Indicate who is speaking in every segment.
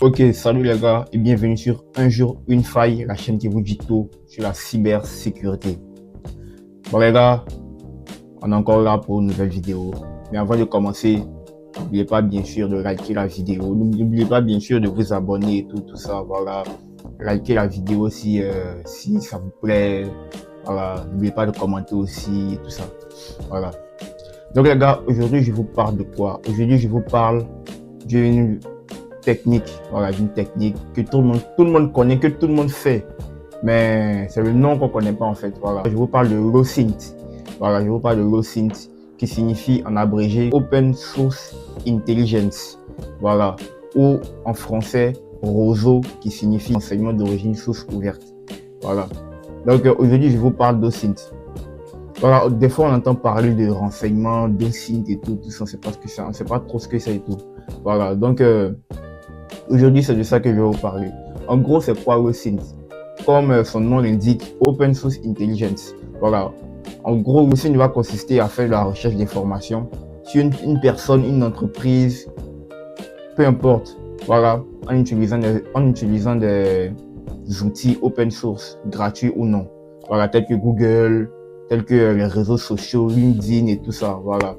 Speaker 1: Ok, salut les gars et bienvenue sur Un jour, une faille, la chaîne qui vous dit tout sur la cybersécurité. Bon les gars, on est encore là pour une nouvelle vidéo. Mais avant de commencer, n'oubliez pas bien sûr de liker la vidéo. N'oubliez pas bien sûr de vous abonner et tout ça. Voilà, liker la vidéo si ça vous plaît. Voilà, n'oubliez pas de commenter aussi et tout ça. Voilà. Donc les gars, aujourd'hui je vous parle de quoi? Aujourd'hui je vous parle d'une technique, voilà, d'une technique que tout le monde connaît, que tout le monde fait, mais c'est le nom qu'on connaît pas en fait. Voilà, je vous parle de LoSynth. Voilà, je vous parle de LoSynth qui signifie en abrégé Open Source Intelligence. Voilà, ou en français ROSO qui signifie enseignement d'origine source ouverte. Voilà. Donc aujourd'hui je vous parle d'OSynth. Voilà, des fois on entend parler de renseignements, d'OSynth et tout ça, on sait pas ce que c'est, on sait pas trop ce que c'est et tout. Voilà, donc aujourd'hui, c'est de ça que je vais vous parler. En gros, c'est quoi LoSynth? Comme son nom l'indique, Open Source Intelligence. Voilà. En gros, LoSynth va consister à faire de la recherche d'informations sur une personne, une entreprise, peu importe. Voilà. En utilisant des outils open source, gratuits ou non. Voilà, tels que Google, tels que les réseaux sociaux, LinkedIn et tout ça. Voilà.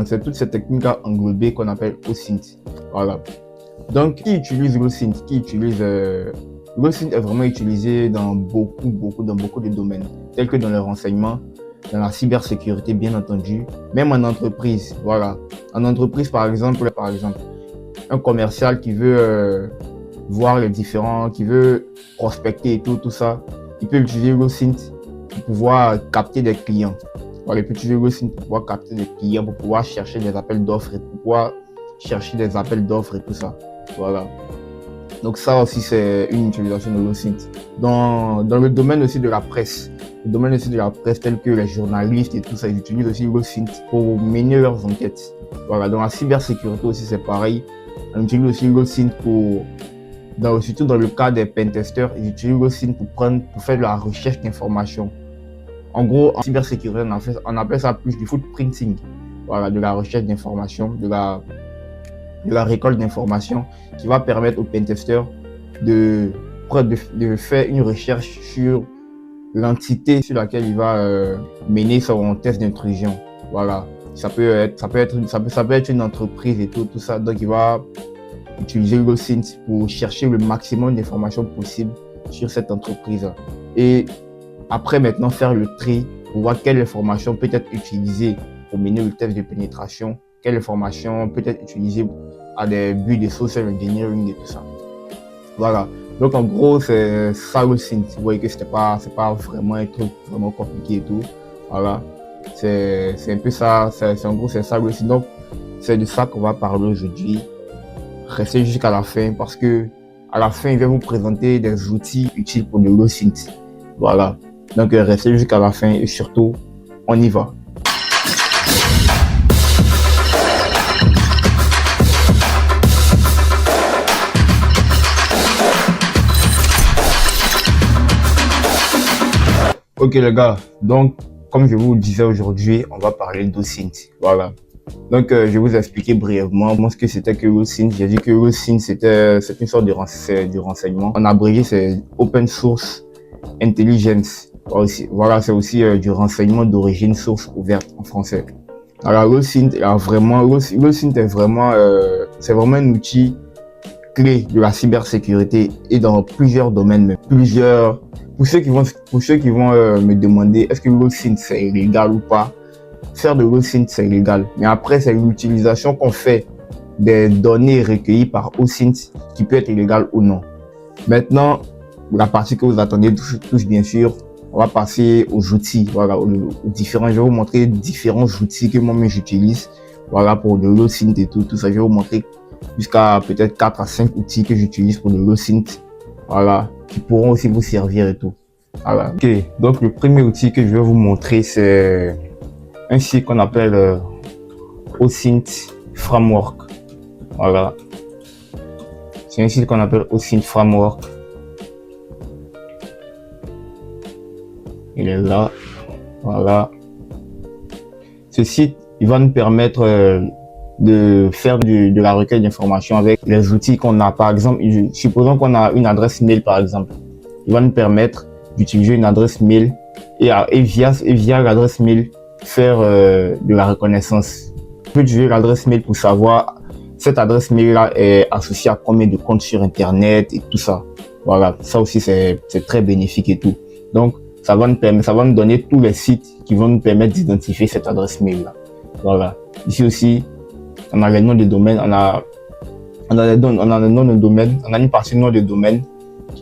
Speaker 1: C'est toutes ces techniques englobées qu'on appelle OSynth. Voilà. Donc, qui utilise LoSynth? LoSynth est vraiment utilisé dans beaucoup de domaines, tels que dans le renseignement, dans la cybersécurité, bien entendu, même en entreprise. Voilà. En entreprise, par exemple, un commercial qui veut voir les différents, qui veut prospecter et tout ça, il peut utiliser LoSynth pour pouvoir capter des clients. Voilà, il peut utiliser LoSynth pour pouvoir capter des clients, pour pouvoir chercher des appels d'offres et pour pouvoir chercher des appels d'offres et tout ça. Voilà. Donc ça aussi c'est une utilisation de LoSynth. Dans le domaine aussi de la presse, tel que les journalistes et tout ça, ils utilisent aussi LoSynth pour mener leurs enquêtes. Voilà. Dans la cybersécurité aussi c'est pareil. On utilise aussi LoSynth surtout dans le cas des pentesters, ils utilisent LoSynth pour faire de la recherche d'informations. En gros, en cybersécurité, on appelle ça plus du footprinting. Voilà, de la recherche d'informations, de la récolte d'informations qui va permettre aux pentesters de faire une recherche sur l'entité sur laquelle il va mener son test d'intrusion. Voilà, ça peut être une entreprise et tout ça. Donc il va utiliser LoSynth pour chercher le maximum d'informations possibles sur cette entreprise. Et après maintenant faire le tri pour voir quelle information peut être utilisée pour mener le test de pénétration, quelle information peut être utilisée à des buts de social engineering et tout ça. Voilà. Donc en gros c'est ça LoSynth. Vous voyez que c'est pas vraiment un truc vraiment compliqué et tout. Voilà. C'est un peu ça. En gros c'est ça LoSynth. Donc c'est de ça qu'on va parler aujourd'hui. Restez jusqu'à la fin parce que à la fin je vais vous présenter des outils utiles pour le LoSynth. Voilà. Donc restez jusqu'à la fin et surtout on y va. Ok les gars, donc comme je vous le disais aujourd'hui, on va parler d'OSynth. Voilà. Donc je vais vous expliquer brièvement ce que c'était que LoSynth. J'ai dit que LoSynth c'est une sorte de renseignement. En abrégé c'est Open Source Intelligence. Voilà, c'est aussi du renseignement d'origine source ouverte en français. Alors LoSynth est vraiment c'est vraiment un outil clé de la cybersécurité et dans plusieurs domaines, mais pour ceux qui vont me demander est-ce que LoSynth c'est illégal ou pas, faire de LoSynth c'est illégal, mais après c'est l'utilisation qu'on fait des données recueillies par OSynth qui peut être illégale ou non. Maintenant, la partie que vous attendez tous bien sûr, on va passer aux outils. Voilà, aux différents. Je vais vous montrer différents outils que moi-même j'utilise. Voilà, pour de LoSynth et tout ça. Je vais vous montrer jusqu'à peut-être 4 à 5 outils que j'utilise pour de LoSynth. Voilà, qui pourront aussi vous servir et tout. Voilà. Ok, donc le premier outil que je vais vous montrer, c'est un site qu'on appelle OSynth Framework. Voilà. C'est un site qu'on appelle OSynth Framework. Il est là. Voilà. Ce site, il va nous permettre de faire de la recueil d'informations avec les outils qu'on a. Par exemple, supposons qu'on a une adresse mail, par exemple. Il va nous permettre d'utiliser une adresse mail et via l'adresse mail faire de la reconnaissance. On peut utiliser l'adresse mail pour savoir cette adresse mail là est associée à combien de comptes sur internet et tout ça. Voilà, ça aussi c'est très bénéfique et tout. Donc ça va nous donner tous les sites qui vont nous permettre d'identifier cette adresse mail là. Voilà. Ici aussi, on a les noms de domaines, on a les noms de domaines, on a une partie de noms de domaines.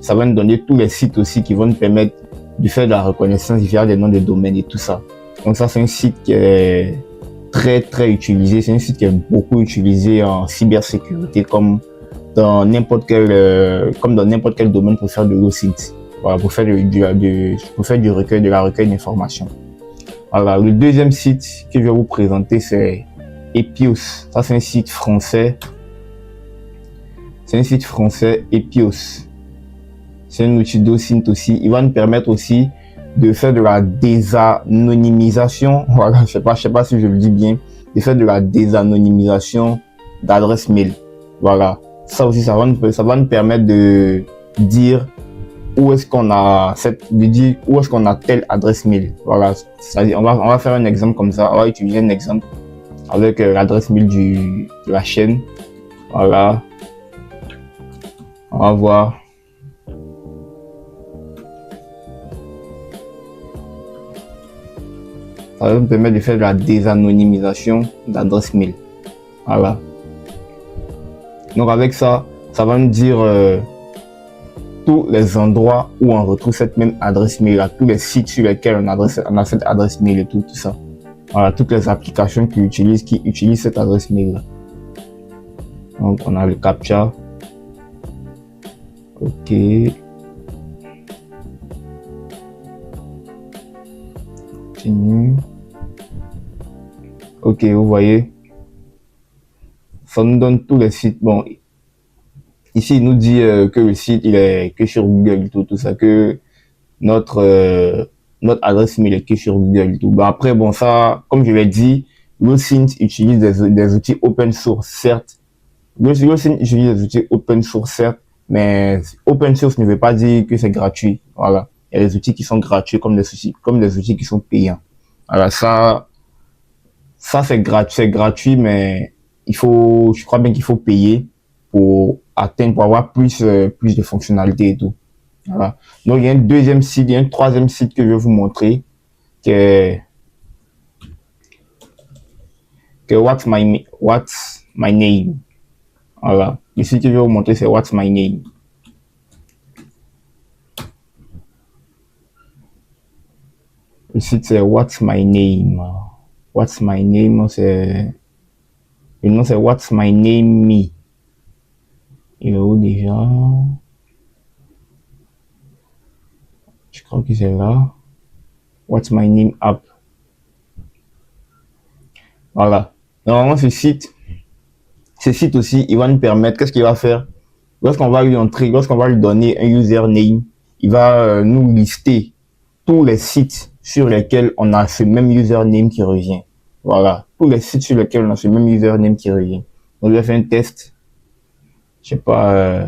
Speaker 1: Ça va nous donner tous les sites aussi qui vont nous permettre de faire de la reconnaissance via des noms de domaines et tout ça. Donc ça, c'est un site qui est très utilisé. C'est un site qui est beaucoup utilisé en cybersécurité comme dans n'importe quel domaine pour faire de l'OSINT. Voilà, pour faire du recueil, de la recueil d'informations. Voilà, le deuxième site que je vais vous présenter, c'est Epios. Ça, c'est un site français. C'est un site français, Epios. C'est un outil d'OSINT aussi. Il va nous permettre aussi de faire de la désanonymisation. Voilà, je sais pas si je le dis bien. De faire de la désanonymisation d'adresse mail. Voilà. Ça aussi, ça va nous permettre de dire où est-ce qu'on a telle adresse mail. Voilà. C'est-à-dire, on va faire un exemple comme ça. On va utiliser un exemple avec l'adresse mail de la chaîne. Voilà. On va voir. Ça va nous permettre de faire de la désanonymisation d'adresse mail. Voilà. Donc avec ça, ça va nous dire tous les endroits où on retrouve cette même adresse mail, là, tous les sites sur lesquels on a cette adresse mail et tout ça. Voilà, toutes les applications qui utilisent cette adresse mail là. Donc on a le CAPTCHA. Ok. Continue. Ok, vous voyez, ça nous donne tous les sites. Bon, ici il nous dit que le site il est que sur Google, tout ça, que notre adresse mail est que sur Google, tout. Bah après bon, ça, comme je l'ai dit, l'OSINT utilise des outils open source, certes. l'OSINT utilise des outils open source, certes, mais open source ne veut pas dire que c'est gratuit. Voilà, il y a des outils qui sont gratuits comme des outils qui sont payants. Voilà, ça c'est gratuit, mais je crois bien qu'il faut payer pour avoir plus de fonctionnalités et tout. Voilà. Donc il y a un troisième site que je vais vous montrer, qui est What's My Name. Voilà. Le site que je vais vous montrer, c'est What's My Name. Le site c'est What's My Name. What's My Name, le nom c'est What's My Name Me. Il est où déjà? Je crois que c'est là. What's My Name App. Voilà. Normalement, ce site aussi, il va nous permettre, qu'est-ce qu'il va faire? Lorsqu'on va lui donner un username, il va nous lister tous les sites sur lesquels on a ce même username qui revient. Voilà. Tous les sites sur lesquels on a ce même username qui revient. Donc, je vais faire un test. Je sais pas,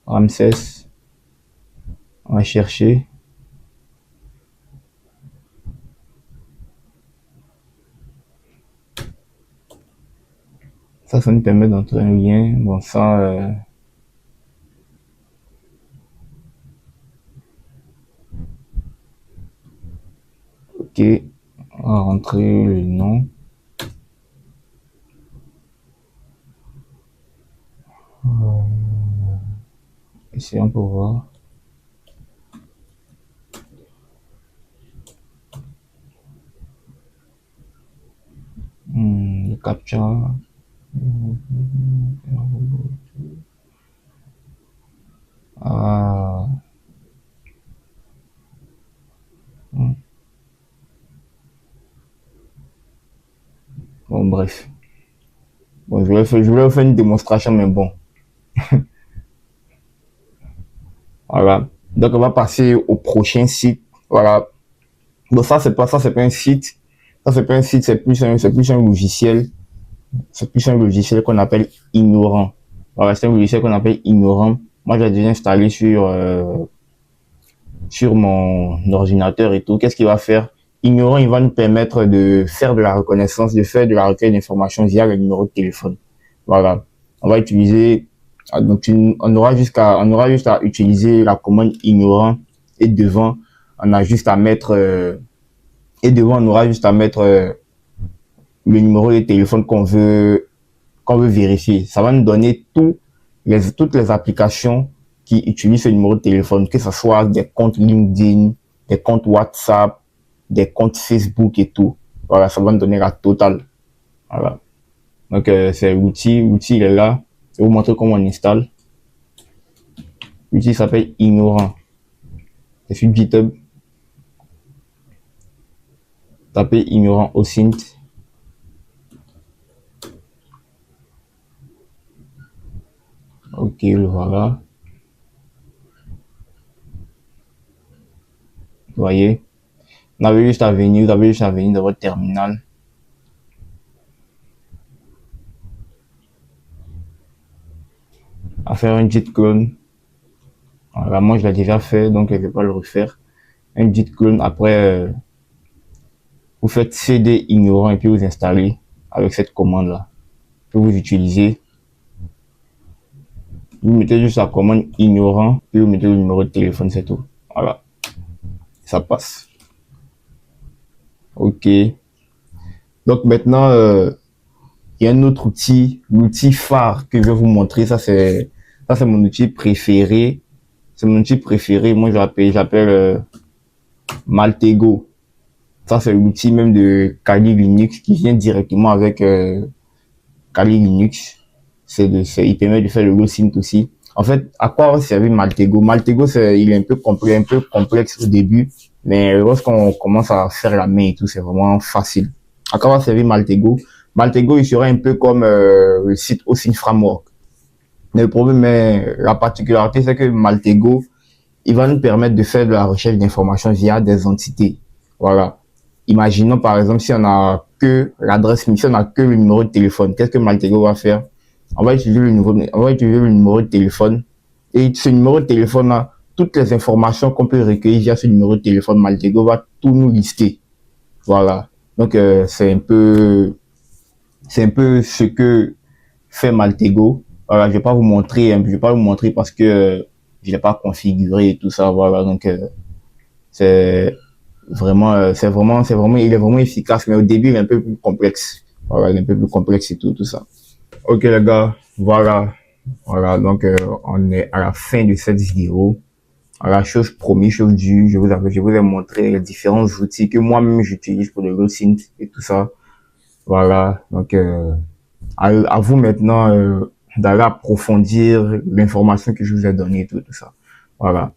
Speaker 1: Ramsès. On va chercher. Ça nous permet d'entrer un lien. Bon, ça, ok. On va rentrer le nom. Essayons pour voir. Le CAPTCHA. Ah. Bon, bref. Bon, je vais faire une démonstration, mais bon. Voilà. Donc, on va passer au prochain site. Voilà. Bon, ça, c'est pas un site. Ça, c'est pas un site, c'est plus un logiciel. C'est plus un logiciel qu'on appelle Ignorant. Voilà, c'est un logiciel qu'on appelle Ignorant. Moi, j'ai déjà installé sur mon ordinateur et tout. Qu'est-ce qu'il va faire? Ignorant, il va nous permettre de faire de la reconnaissance, de faire de la recueil d'informations via le numéro de téléphone. Voilà. On va utiliser, donc on aura juste à utiliser la commande ignorant et devant, on a juste à mettre, et devant, on aura juste à mettre le numéro de téléphone qu'on veut vérifier. Ça va nous donner toutes les applications qui utilisent ce numéro de téléphone, que ce soit des comptes LinkedIn, des comptes WhatsApp, des comptes Facebook et tout. Voilà, ça va nous donner la totale. Voilà. Donc, c'est l'outil. L'outil, il est là. Je vais vous montrer comment on installe. L'outil s'appelle Ignorant. C'est sur GitHub. Tapez Ignorant OSINT. Ok, le voilà. Vous voyez, vous avez juste à venir dans votre terminal. À faire un git clone. Voilà, moi je l'ai déjà fait, donc je ne vais pas le refaire. Un git clone, après, vous faites cd ignorant et puis vous installez avec cette commande-là. Que vous utilisez. Vous mettez juste la commande ignorant, puis vous mettez le numéro de téléphone, c'est tout. Voilà. Ça passe. Ok. Donc maintenant, il y a un autre outil, l'outil phare que je vais vous montrer. Ça c'est mon outil préféré. C'est mon outil préféré. Moi, j'appelle Maltego. Ça, c'est l'outil même de Kali Linux qui vient directement avec Kali Linux. Il permet de faire le LoSynth aussi. En fait, à quoi va servir Maltego? Maltego, il est un peu complexe au début, mais lorsqu'on commence à faire la main et tout, c'est vraiment facile. À quoi va servir Maltego? Maltego, il serait un peu comme le site OSINT Framework. Mais le problème est, la particularité, c'est que Maltego, il va nous permettre de faire de la recherche d'informations via des entités. Voilà. Imaginons par exemple si on a que l'adresse mail, si on a que le numéro de téléphone, qu'est-ce que Maltego va faire? On va utiliser le numéro de téléphone et ce numéro de téléphone là, toutes les informations qu'on peut recueillir via ce numéro de téléphone, Maltego va tout nous lister. Voilà. Donc c'est un peu ce que fait Maltego. Voilà, je vais pas vous montrer, je vais pas vous montrer parce que je l'ai pas configuré et tout ça. Voilà, donc c'est il est vraiment efficace, mais au début il est un peu plus complexe. Voilà, il est un peu plus complexe et tout ça. Ok les gars, voilà, donc on est à la fin de cette vidéo. La chose promise, chose due, je vous ai montré les différents outils que moi-même j'utilise pour le LoSynth et tout ça. Voilà, donc à vous maintenant d'aller approfondir l'information que je vous ai donnée, tout ça. Voilà.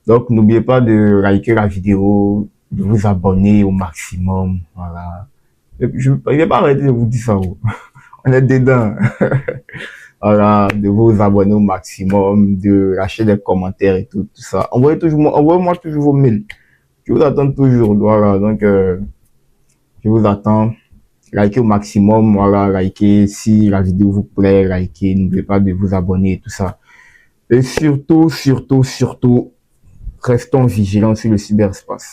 Speaker 1: Donc, n'oubliez pas de liker la vidéo, de vous abonner au maximum. Voilà. Je vais pas arrêter de vous dire ça. On est dedans. Voilà, de vous abonner au maximum, de lâcher des commentaires et tout ça. Envoyez-moi toujours vos mails. Je vous attends toujours. Voilà, donc je vous attends. Likez au maximum, voilà, likez si la vidéo vous plaît, likez, n'oubliez pas de vous abonner et tout ça. Et surtout, restons vigilants sur le cyberspace.